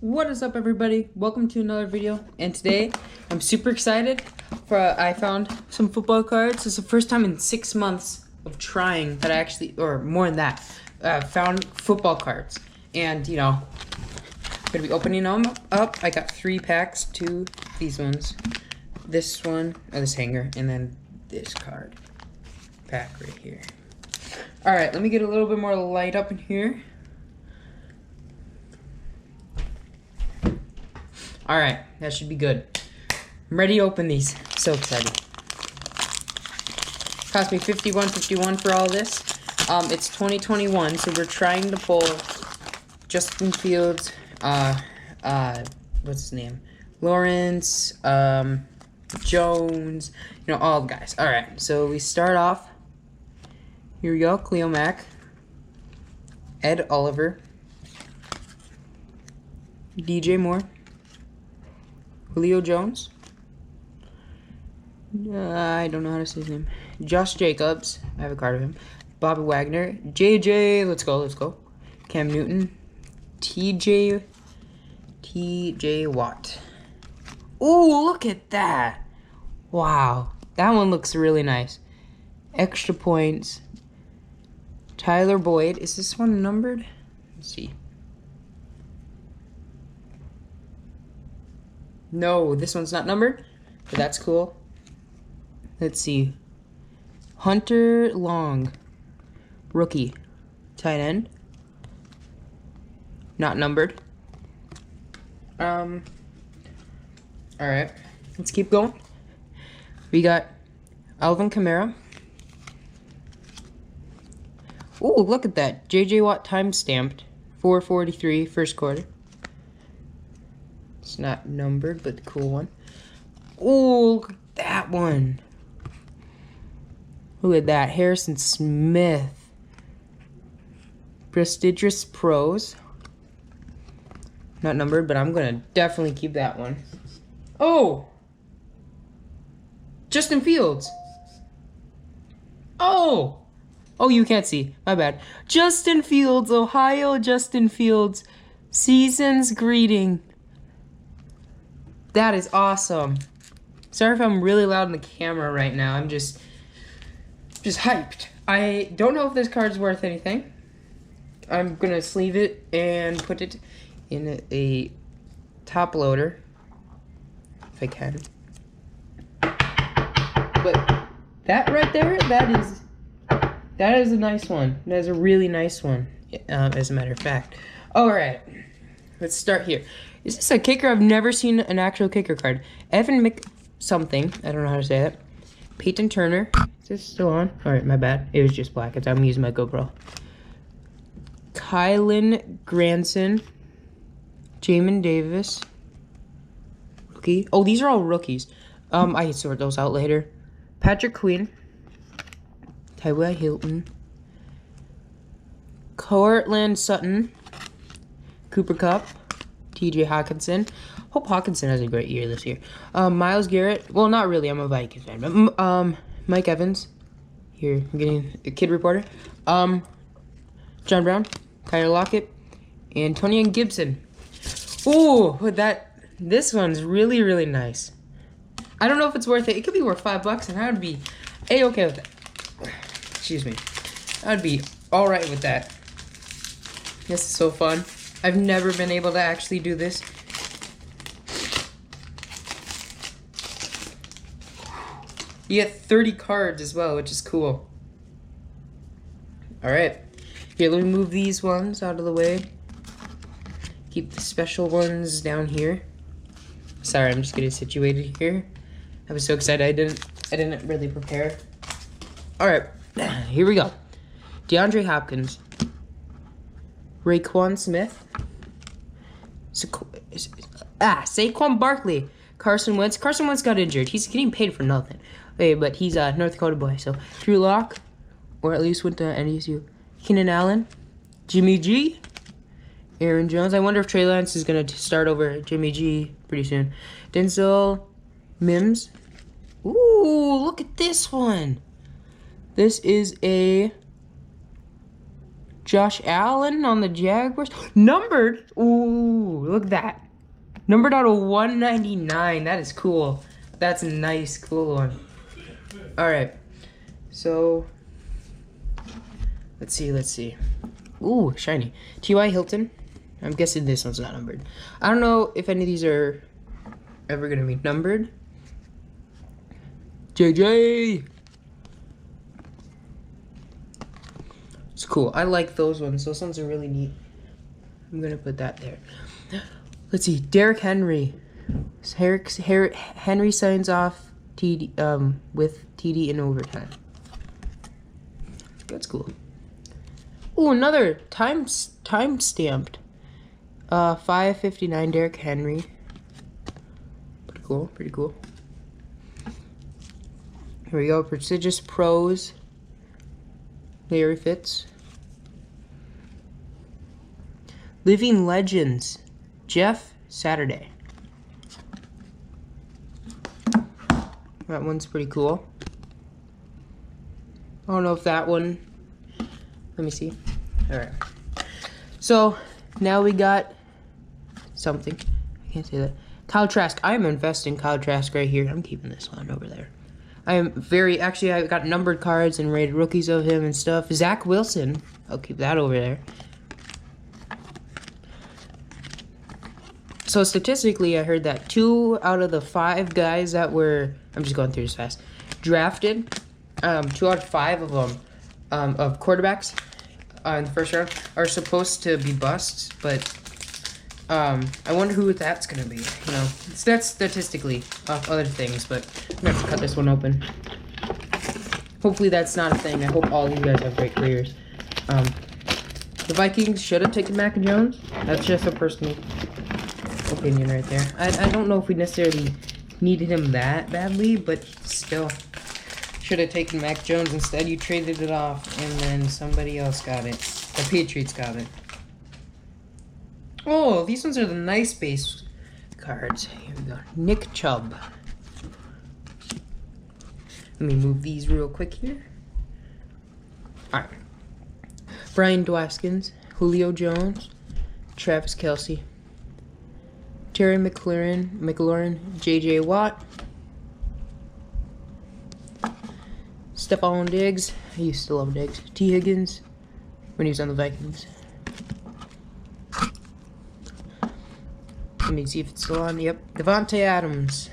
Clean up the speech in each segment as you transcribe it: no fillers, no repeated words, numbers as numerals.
What is up, everybody? Welcome to another video, and today I'm super excited for I found some football cards. It's the first time in 6 months of trying that I actually, or more than that, found football cards. And you know, I'm gonna be opening them up. I got 3 packs, 2 these ones, this one, this hanger, and then this card pack right here. All right, let me get a little bit more light up in here. All right, that should be good. I'm ready to open these. So excited. Cost me $51.51 for all this. It's 2021, so we're trying to pull Justin Fields, what's his name? Lawrence, Jones, you know, all the guys. All right, so we start off. Here we go, Cleo Mack, Ed Oliver, DJ Moore, Julio Jones, I don't know how to say his name, Josh Jacobs, I have a card of him, Bobby Wagner, JJ, let's go, Cam Newton, TJ Watt. Ooh, look at that. Wow, that one looks really nice. Extra points. Tyler Boyd, is this one numbered? Let's see. No, this one's not numbered, but that's cool. Let's see. Hunter Long, rookie, tight end, not numbered. All right, let's keep going. We got Alvin Kamara. Ooh, look at that. JJ Watt time stamped, 4:43, first quarter. It's not numbered, but the cool one. Oh, look at that one. Look at that. Harrison Smith. Prestigious Pros. Not numbered, but I'm going to definitely keep that one. Oh! Justin Fields. Oh! Oh, you can't see. My bad. Justin Fields, Ohio Justin Fields. Season's greeting. That is awesome. Sorry if I'm really loud in the camera right now. I'm just hyped. I don't know if this card's worth anything. I'm gonna sleeve it and put it in a top loader if I can. But that right there, that is a nice one. That is a really nice one, as a matter of fact. All right, let's start here. Is this a kicker? I've never seen an actual kicker card. Evan Mc something. I don't know how to say that. Peyton Turner. Is this still on? Alright, my bad. It was just black. I'm using my GoPro. Kylan Granson. Jamin Davis. Rookie. Oh, these are all rookies. I can sort those out later. Patrick Queen. Tyrell Hilton. Cortland Sutton. Cooper Kupp. TJ Hawkinson. Hope Hawkinson has a great year this year. Myles Garrett. Well, not really. I'm a Vikings fan. But, Mike Evans. Here, I'm getting a kid reporter. John Brown. Tyler Lockett. Antonio Gibson. Ooh, this one's really, really nice. I don't know if it's worth it. It could be worth $5, and I would be A-okay with that. Excuse me. I'd be alright with that. This is so fun. I've never been able to actually do this. You get 30 cards as well, which is cool. Alright. Here, let me move these ones out of the way. Keep the special ones down here. Sorry, I'm just getting situated here. I was so excited I didn't really prepare. Alright, here we go. DeAndre Hopkins. Raekwon Smith. Saquon Barkley. Carson Wentz. Carson Wentz got injured. He's getting paid for nothing. Okay, but he's a North Dakota boy. So Drew Lock, or at least went to NDSU. Keenan Allen. Jimmy G. Aaron Jones. I wonder if Trey Lance is going to start over Jimmy G pretty soon. Denzel Mims. Ooh, look at this one. This is a Josh Allen on the Jaguars. Numbered. Ooh, look at that. Numbered out of 199. That is cool. That's a nice, cool one. All right. So, let's see. Ooh, shiny. T.Y. Hilton. I'm guessing this one's not numbered. I don't know if any of these are ever going to be numbered. JJ. It's cool. I like those ones. Those ones are really neat. I'm going to put that there. Let's see. Derrick Henry. Henry signs off with TD in overtime. That's cool. Ooh, another time stamped. 559 Derrick Henry. Pretty cool. Here we go. Prestigious Pros. Larry Fitz. Living Legends. Jeff Saturday. That one's pretty cool. I don't know if that one... Let me see. Alright. So, now we got something. I can't say that. Kyle Trask. I am investing Kyle Trask right here. I'm keeping this one over there. I am very... Actually, I got numbered cards and rated rookies of him and stuff. Zach Wilson. I'll keep that over there. So, statistically, I heard that 2 out of the 5 guys that were... I'm just going through this fast. Drafted. 2 out of 5 of them, of quarterbacks in the first round, are supposed to be busts, but I wonder who that's going to be. You know, that's statistically off other things, but I'm going to have to cut this one open. Hopefully that's not a thing. I hope all of you guys have great careers. The Vikings should have taken Mac and Jones. That's just a personal opinion right there. I don't know if we necessarily needed him that badly, but still. Should have taken Mac Jones. Instead, you traded it off, and then somebody else got it. The Patriots got it. Oh, these ones are the nice base cards. Here we go. Nick Chubb. Let me move these real quick here. Alright. Brian Dwaskins. Julio Jones. Travis Kelce. Terry McLaurin. J.J. Watt. Stephon Diggs. I used to love Diggs. T. Higgins when he was on the Vikings. Let me see if it's still on. Yep. Devontae Adams.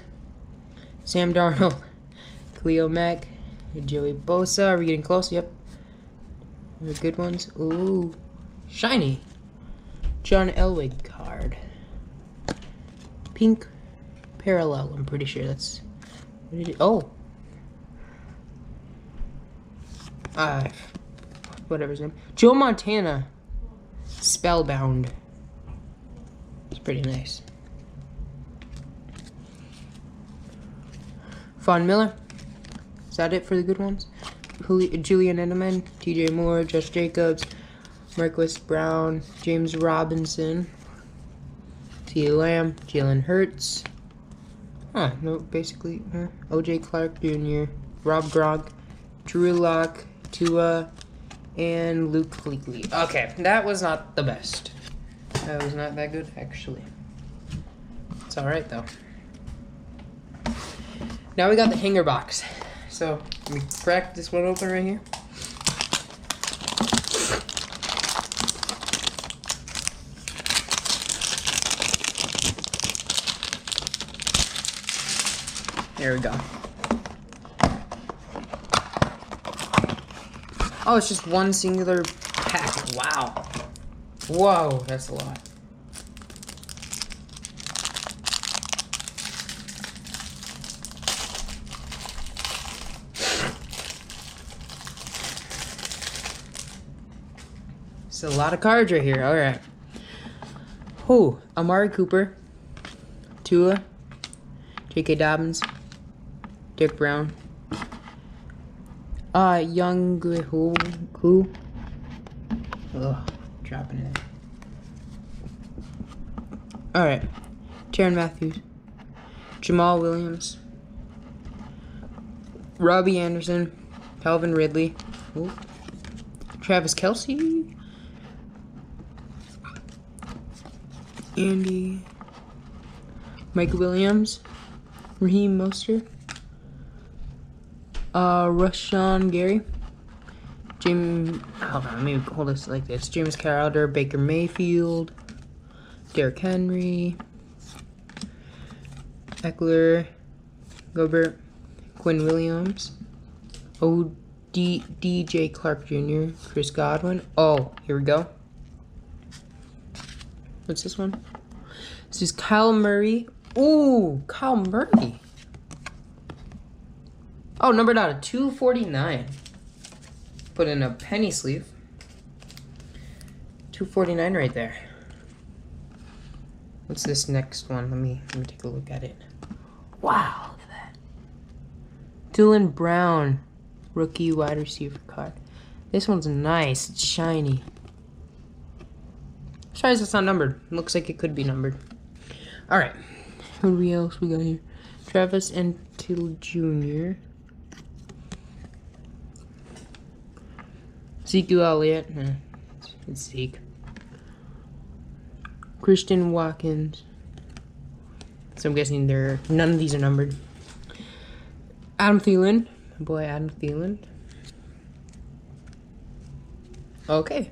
Sam Darnold. Khalil Mack. Joey Bosa. Are we getting close? Yep. They're good ones. Ooh. Shiny. John Elway card. Pink parallel. I'm pretty sure that's... What did it... Oh. Whatever his name. Joe Montana. Spellbound. It's pretty nice. Von Miller. Is that it for the good ones? Julian Edelman. TJ Moore. Josh Jacobs. Marquise Brown. James Robinson. T. Lamb. Jalen Hurts. No, basically. OJ Clark Jr. Rob Gronk. Drew Lock. Tua, and Luke Kuechly. Okay, that was not the best. That was not that good, actually. It's alright, though. Now we got the hanger box. So, let me crack this one open right here. There we go. Oh, it's just one singular pack. Wow. Whoa, that's a lot. It's a lot of cards right here. All right. Oh, Amari Cooper. Tua. J.K. Dobbins. Dick Brown. Young who? Ugh, dropping it. Alright. Tyrann Matthews. Jamal Williams. Robbie Anderson. Calvin Ridley. Ooh. Travis Kelce. Andy, Mike Williams, Raheem Mostert, Rashawn Gary, hold on, let me hold this like this. James Crowder, Baker Mayfield, Derrick Henry, Eckler, Gobert, Quinn Williams, DJ Clark Jr., Chris Godwin. Oh, here we go. What's this one? This is Kyle Murray. Ooh, Kyle Murray. Oh, numbered out of 249. Put in a penny sleeve. 249 right there. What's this next one? Let me take a look at it. Wow, look at that. Dylan Brown, rookie wide receiver card. This one's nice. It's shiny. Surprised it's not numbered. Looks like it could be numbered. All right. Who else we got here? Travis Untitled Jr. Zeke Elliott. It's Zeke. Christian Watkins. So I'm guessing none of these are numbered. Adam Thielen. My boy Adam Thielen. Okay.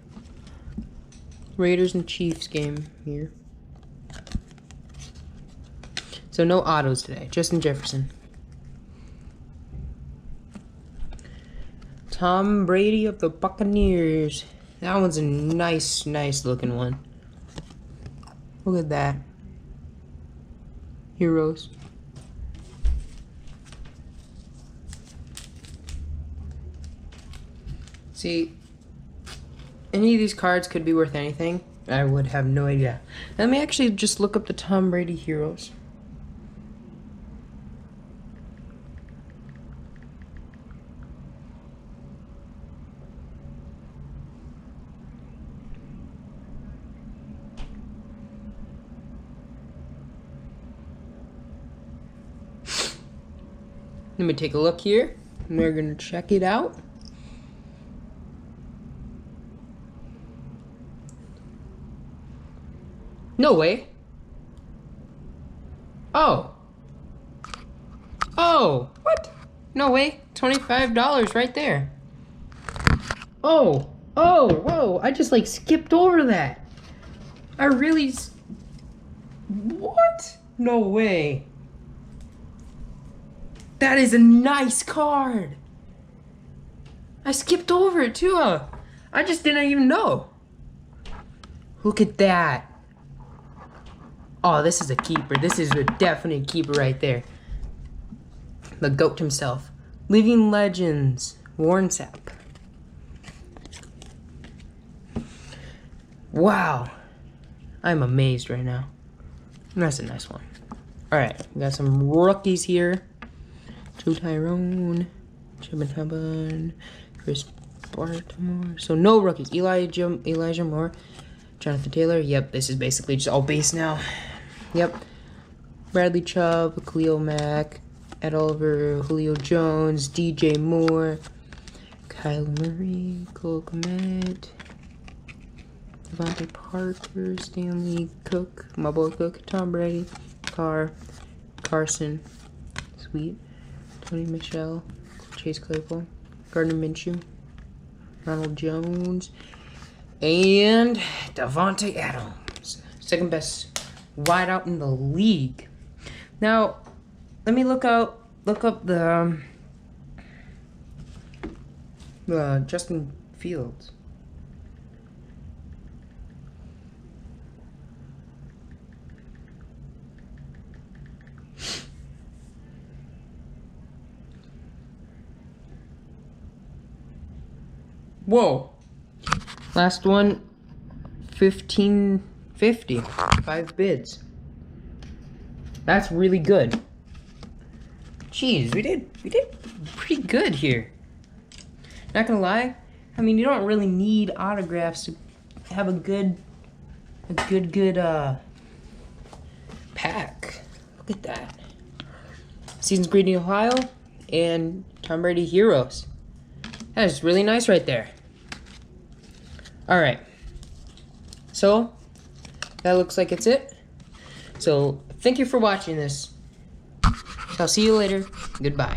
Raiders and Chiefs game here. So no autos today. Justin Jefferson. Tom Brady of the Buccaneers. That one's a nice looking one. Look at that. Heroes. See, any of these cards could be worth anything. I would have no idea. Let me actually just look up the Tom Brady Heroes. Let me take a look here. We're gonna check it out. No way. Oh. Oh, what? No way. $25 right there. Oh, whoa. I just like skipped over that. I really... What? No way. That is a nice card. I skipped over it too. I just didn't even know. Look at that. Oh, this is a keeper. This is a definite keeper right there. The GOAT himself. Living Legends. Warren Sapp. Wow. I'm amazed right now. That's a nice one. Alright, we got some rookies here. Joe Tyrone, Chubin Hubbard, Chris Baltimore. So no rookies. Elijah Moore, Jonathan Taylor. Yep, this is basically just all base now. Yep. Bradley Chubb, Khalil Mack, Ed Oliver, Julio Jones, DJ Moore, Kyle Murray, Cole Kmet, Devontae Parker, Stanley Cook, my boy Cook, Tom Brady, Carson, sweet. Tony Michelle, Chase Claypool, Gardner Minshew, Ronald Jones, and Devontae Adams. Second best wideout in the league. Now, let me look up the Justin Fields. Whoa. Last one, $15.50. 5 bids. That's really good. Jeez, we did pretty good here. Not gonna lie, I mean, you don't really need autographs to have a good pack. Look at that. Season's Greeting Ohio and Tom Brady Heroes. That is really nice right there. Alright. So, that looks like it's it. So, thank you for watching this. I'll see you later. Goodbye.